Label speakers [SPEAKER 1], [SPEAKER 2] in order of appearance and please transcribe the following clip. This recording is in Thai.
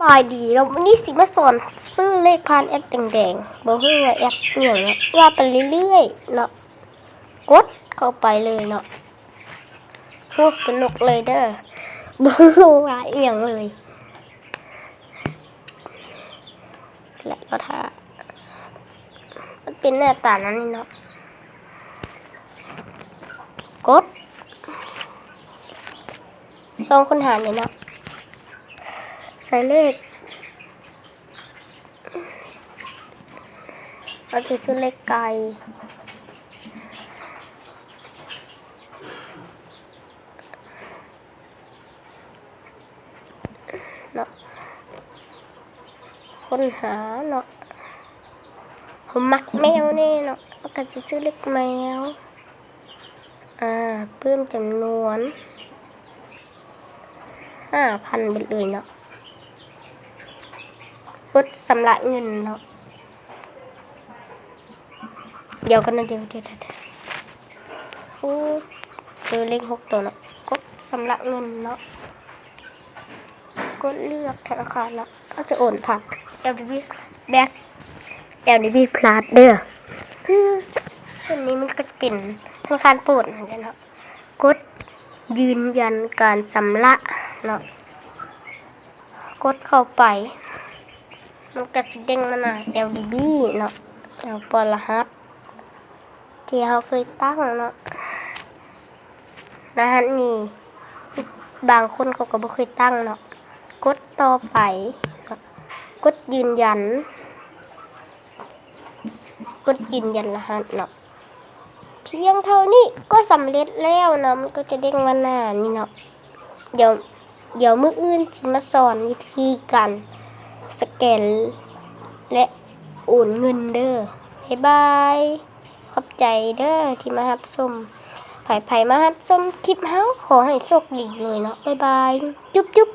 [SPEAKER 1] บายดีเราวันนี้สิมาสอนซื้อเลขผ่านแอปแดงๆบอกให้ว่าแอปเนี่ยเนาะว่าไปเรื่อยๆเนาะกดเข้าไปเลยเนาะพวกสนุกเลยเด้อบอกว่าเอียงเลยและก็ถ้ามันเป็นหน้าตานั้นนี่เนาะกดซองค้นหาเลยเนาะใส่เลขเราจะซื้อเลขไก่เนาะค้นหาเนาะผมมักแมวนี่เนาะแล้วก็จะซื้อเลขแมวเพิ่มจำนวน5,000 หมดเลยเนาะกดสำระเงินเนาะเดี๋ยวกันนะเดี๋ยวเจอเลข6 ตัวเนาะกดสำระเงินเนาะกดเลือกธนาคารแล้วก็จะโอนผ่าน LDB Bank LDB Plus เด้อส่วนนี้มันก็เป็นธนาคารโปรดเหมือนกันเนาะกดยืนยันการชำระเนาะกดเข้าไปมันก็สิเด้งมาหน้า LDB เนาะแล้วปรหัสที่เราเคยตั้งเนาะรหัสนี้บางคนเขาก็บ่เคยตั้งเนาะกดต่อไปกดยืนยันรหัสเนาะเพียงเท่านี้ก็สำเร็จแล้วเนาะมันก็จะเด้งมาหน้านี่เนาะเดี๋ยวมื้ออื่นจะมาสอนวิธีการสแกนและโอนเงินเด้อบ๊ายบายขอบใจเด้อที่มารับชมไผมารับชมคลิปเฮาขอให้โชคดีเลยเนาะบ๊ายบายจุ๊บ